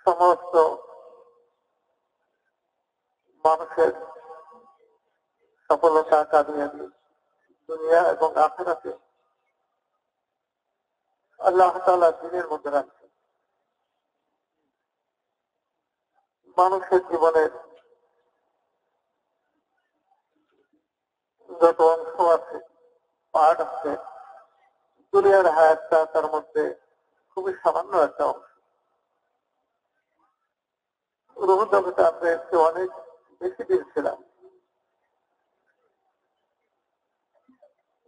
সমস্ত মানুষের সফলতা কামিয়াবি দুনিয়া এবং আখিরাতে আল্লাহ তাআলা দ্বীনের মধ্যে রাখছেন। মানুষের জীবনের যত অংশ আছে, পার্ট আছে, দুনিয়ার হায়াতটা তার মধ্যে খুবই সামান্য একটা অংশ। রূহ জগতে আমরা এসে অনেক বেশি দিন ছিলাম।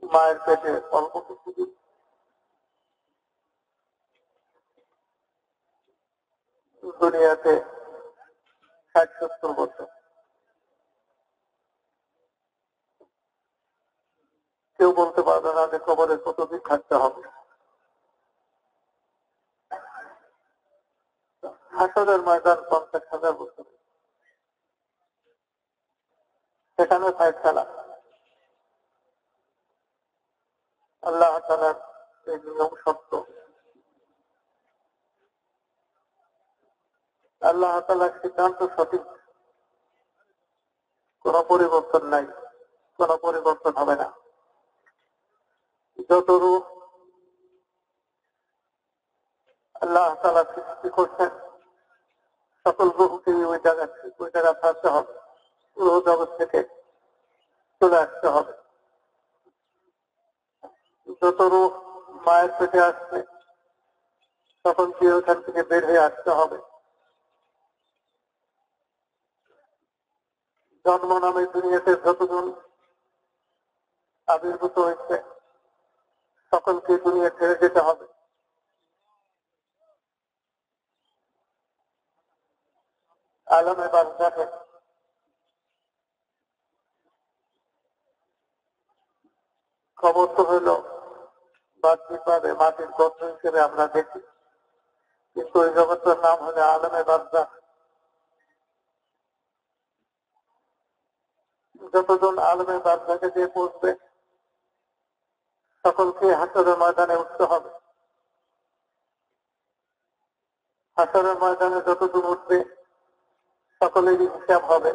মায়ের পেটে অল্প কিছু দিন, দুনিয়াতে 60-70 বছর। কেউ বলতে পারবে না যে কবরে কতদিন থাকতে হবে। হাসরের ময়দান 50,000 বছর, সেখানে ফায়সালা। আল্লাহ তাআলার এই নিয়ম সত্য। আল্লাহ তাআলার সিদ্ধান্ত সঠিক, কোন পরিবর্তন নাই, কোন পরিবর্তন হবে না। যত রূহ আল্লাহ তাআলা সৃষ্টি করছেন, সকল রূহকে ওই জায়গা থাকতে হবে, রূহ জগৎ থেকে চলে আসতে হবে। যত রূহ মায়ের পেটে আসছে, সকলকে ওখান থেকে বের হয়ে আসতে হবে। জন্ম নামে দুনিয়াতে যতজন আবির্ভূত হয়েছে, সকলকে দুনিয়া ছেড়ে যেতে হবে। আলমে বারজাখে খবর তো হইল বাহ্যিকভাবে মাটির গর্ত হিসেবে আমরা দেখি, কিন্তু ওই জগতের নাম হলো আলমে বারজাখ। যতজন আলমে বারজাখে দিয়ে পৌঁছবে, সকলকে হাসরের ময়দানে উঠতে হবে। হাসরের ময়দানে যতজন উঠবে, সকলেরই হিসাব হবে।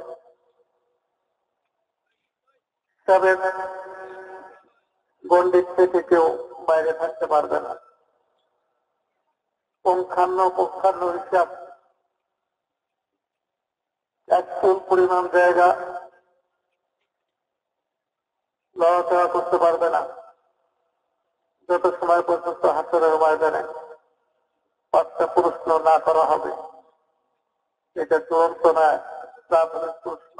হিসাবের গণ্ডির থেকে কেউ বাইরে থাকতে পারবে না। পঙ্খান্ন হিসাব, এক চুল পরিমাণ জায়গা লড়াচড়া করতে পারবে না, যত সময় পর্যন্ত হাসরের ময়দানে 5টা প্রশ্ন না করা হবে। এটা চূড়ান্ত নয়, প্রাথমিক প্রশ্ন।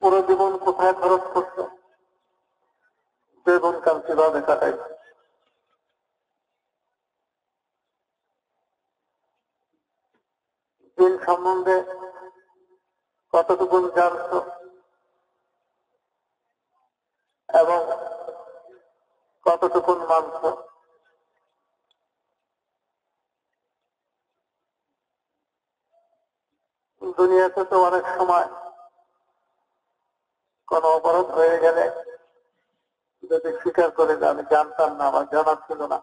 পুরো জীবন কোথায় খরচ করছ, জীবনকাল কিভাবে কাটাই, দিন সম্বন্ধে কতটুকু জানছ এবং কতটুকু মানছ। দুনিয়াতে তো অনেক সময় কোন অপরাধ হয়ে গেলে যদি স্বীকার করে যে আমি জানতাম না, আমার জানা ছিল না,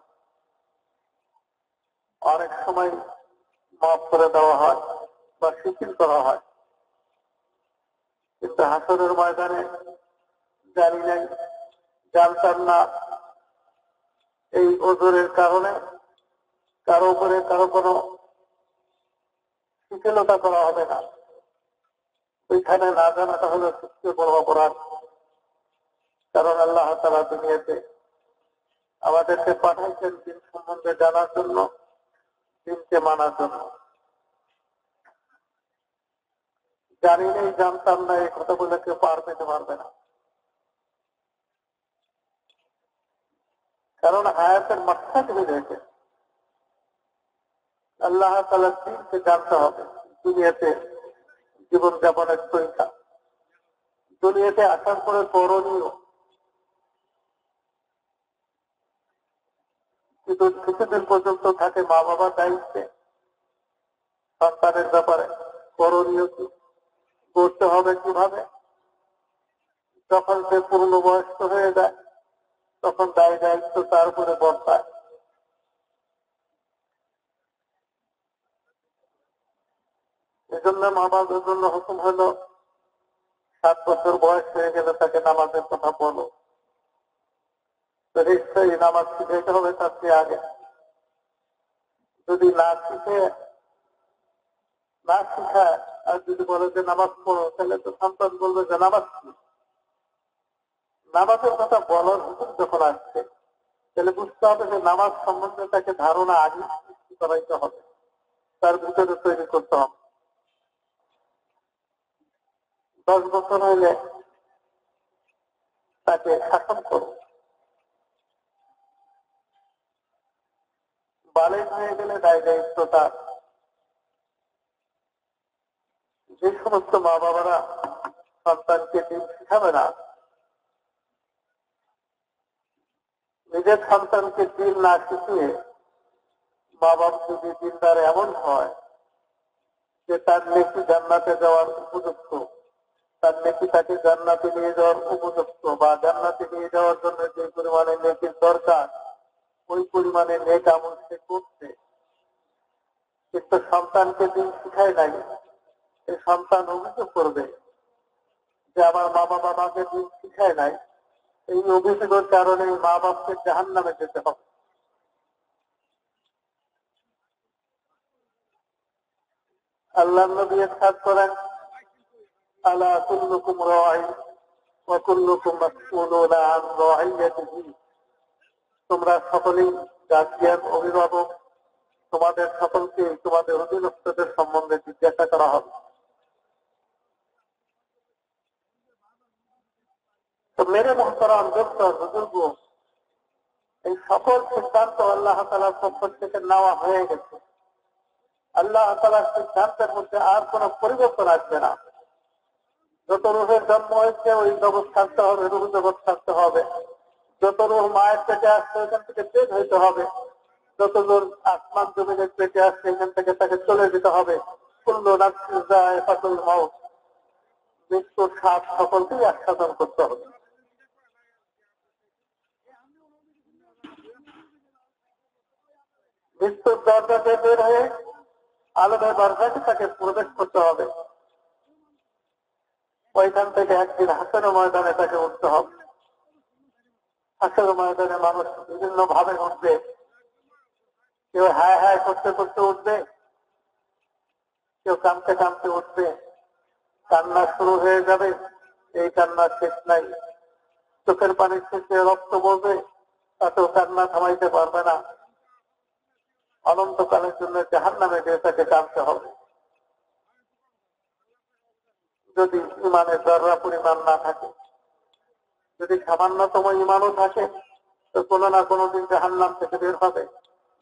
অনেক সময় মাফ করে দেওয়া হয় বা শিথিল করা হয়। কিন্তু হাসরের ময়দানে জানি নাই, জানতাম না, এই ওজোরের কারণে কারো উপরে কারো কোনো শিথিলতা করা হবে না। ওইখানে না জানাটা হলো সবচেয়ে বড় অপরাধ। কারণ আল্লাহ তাআলা দুনিয়াতে আমাদেরকে পাঠাইছেন দিন সম্বন্ধে জানার জন্য, দিনকে মানার জন্য। জানি নেই, জানতাম না, এই কথা বলে কেউ পার পেতে পারবে না। কারণ হায়াতের মাত্রা হয়ে গেছে। আল্লাহ তাআলার দিনকে জানতে হবে। দুনিয়াতে জীবনযাপনের তরিকা, দুনিয়াতে আসার পরে করণীয়, কিন্তু কিছুদিন পর্যন্ত থাকে মা বাবার দায়িত্বে, সন্তানের ব্যাপারে করণীয় কি, করতে হবে কিভাবে। যখন সে পূর্ণবয়স্ক হয়ে যায়, তখন দায় দায়িত্ব তার উপরে বর্তায়। জন্য নামাজের জন্য হুকুম হলো 7 বছর বয়স হয়ে গেলে তাকে নামাজের কথা বলো। তো নিশ্চয়ই নামাজ শিখাইতে হবে তার চেয়ে আগে। যদি না শিখায় আর যদি বলে যে নামাজ পড়ো, তাহলে তো সন্তান বলবে যে নামাজের কথা বলার হুকুম যখন আসছে, তাহলে বুঝতে হবে যে নামাজ সম্বন্ধে তাকে ধারণা আগে সৃষ্টি করাইতে হবে, তার ভিতরে তৈরি করতে হবে। 10 বছর হইলে তাকে শাসন করো। বালেগ হয়ে গেলে দায় দায়িত্ব তার। যে সমস্ত মা বাবারা সন্তানকে দিন শিখাবে না, নিজের সন্তানকে দিন না শিখিয়ে মা বাপ যদি দিনদার এমন হয় যে তার নেকি জান্নাতে যাওয়ার উপযুক্ত, তার নেকি তাকে জান্নাতে নিয়ে যাওয়ার উপযুক্ত, বা জান্নাতে নিয়ে যাওয়ার জন্য যে পরিমাণে নেকির দরকার ওই পরিমাণে নেক আমল সে করছে, কিন্তু সন্তানকে দিন শিখায় নাই, এই সন্তান অভিযোগ করবে যে আমার মা বাবা আমাকে দিন শিখায় নাই। এই অভিযোগের কারণে মা বাপকে জাহান্নামে যেতে হবে। আল্লাহ নবী ইরশাদ করেন, আলা কুল্লুকুম রাঈ ওয়া কুল্লুকুম মাসউলুন আন রাঈয়াতিহি। তোমরা সকলেই গার্জিয়ান, অভিভাবক, তোমাদের সকলকে তোমাদের অধীনস্থদের সম্বন্ধে জিজ্ঞাসা করা হবে। তো মেরে মুহতারাম দোস্ত বুজুর্গ, এই সকল সিদ্ধান্ত আল্লাহ তাআলার পক্ষ থেকে নেওয়া হয়ে গেছে। আল্লাহ তাআলার সিদ্ধান্তের মধ্যে আর কোন পরিবর্তন আসবে না। যত রূহের জন্ম হয়েছে ওই জগৎ থাকতে হবে, রূহ জগৎ থাকতে হবে। যত রূহ মায়ের পেটে আসছে ওইখান থেকে বের হইতে হবে। যত দূর আসমান জমিনের পেটে আসছে এখান থেকে তাকে চলে যেতে হবে। কুল্লু নাফসিন যায়কাতুল মাউত, মৃত্যুর স্বাদ সকলকেই আস্বাদন করতে হবে। মৃত্যুর দরজাতে বের হয়ে আলমের বারজাকে তাকে প্রবেশ করতে হবে। ওইখান থেকে একদিন হাসরের ময়দানে তাকে উঠতে হবে। হাসরের ময়দানে মানুষ বিভিন্ন ভাবে উঠবে। কেউ হায় হায় করতে করতে উঠবে, কেউ কাঁদতে কাঁদতে উঠবে। কান্না শুরু হয়ে যাবে, এই কান্না শেষ নাই। চোখের পানি শেষে রক্ত বলবে, তাতেও কান্না থামাইতে পারবে না। অনন্তকালের জন্য জাহান্নামে গিয়ে তাকে কাঁদতে হবে। যদি ইমানের জররা পরিমাণ না থাকে, যদি সামান্যতম ইমানও থাকে, তো কোনো না কোনোদিন জাহান্নাম থেকে বের হবে।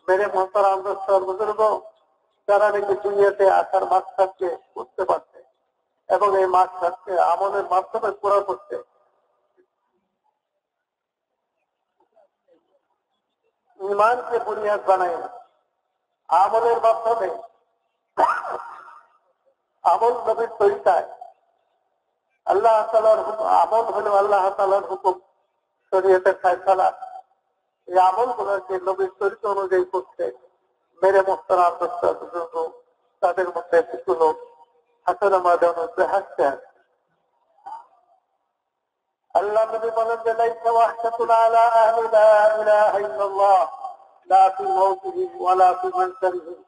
মেরে মুহতারাম দোস্ত বুজুর্গ, যারা নাকি দুনিয়াতে আসার মাকসাদকে বুঝতে পারছে এবং এই মাকসাদকে আমলের মাধ্যমে পুরা করছে, ইমানকে বুনিয়াদ বানায় আমলের মাধ্যমে, আমল নবীর তরিকায়। আল্লাহ তাআলার আমল হলো আল্লাহ তাআলার হুকুম, শরীয়তের ফায়সালা। এই আমলগুলোকে নবীর তরিকা অনুযায়ী করছে। মেরে মুহতারাম দোস্ত বুজুর্গ, তাদের মধ্যে কিছু লোক হাসরের ময়দানে উঠে হাসতে হাসতে। আল্লাহ নবী বলেন যে লাইসা ওয়াহশাতুন আলা আহলি লা ইলাহা ইল্লাল্লাহ লা ফি মাউতিহিম ওয়া লা ফি মানসারিহিম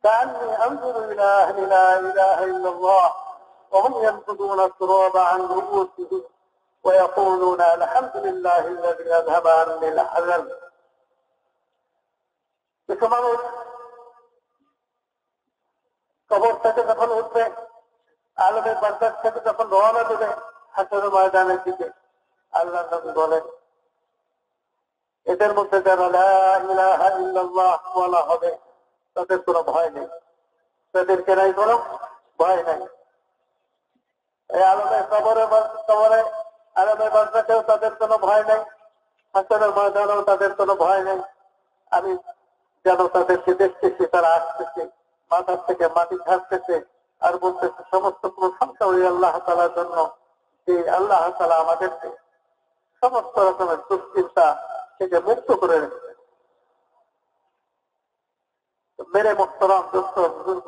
كأني أنظر إلى أهل لا إله إلا الله وهم ينقضون التراب عن رؤوسهم ويقولون الحمد لله الذي أذهب عني الحزن। কিছু মানুষ কবর থেকে যখন উঠবে, আলমের বারজাখ থেকে যখন রওনা দেবে হাসরের ময়দানের দিকে, আল্লাহ নবী বলেন এদের মধ্যে যারা লা ইলাহা ইল্লাল্লাহ বলা হবে তাদের কোনো ভয় নেই, তাদেরকে নাই কোনো ভয় নাই। এই আলমের কবরে আলমের বারজাখেও তাদের কোনো ভয় নেই, হাসরের ময়দানেও তাদের কোনো ভয় নেই। আমি যেন তাদেরকে দেখতেছি, তারা আসতেছে, মাথার থেকে মাটি ঝাড়তেছে আর বলতেছে সমস্ত প্রশংসা ওই আল্লাহ তাআলার জন্য, যে আল্লাহ তাআলা আমাদেরকে সমস্ত রকমের দুশ্চিন্তা থেকে মুক্ত করে রেখেছে। মেরে মোহতরম দোস্ত বুজুর্গ,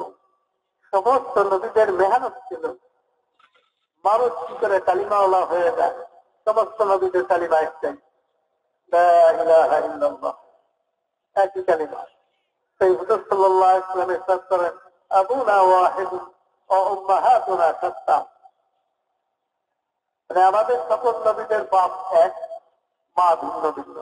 সমস্ত নবীদের মেহনত ছিল মানুষ কি করে কালিমাওয়ালা হয়ে যায়। সমস্ত নবীদের কালিমা একটাই, লা ইলাহা ইল্লাল্লাহ, একই কালিমা। সেই হুজুর সাল্লাল্লাহু আলাইহি ওয়াসাল্লাম ইরশাদ করেন, আবুনা ওয়াহিদুন ওয়া উম্মাহাতুনা শাত্তা, মানে আমাদের সকল নবীদের বাপ এক, মা ভিন্ন ভিন্ন।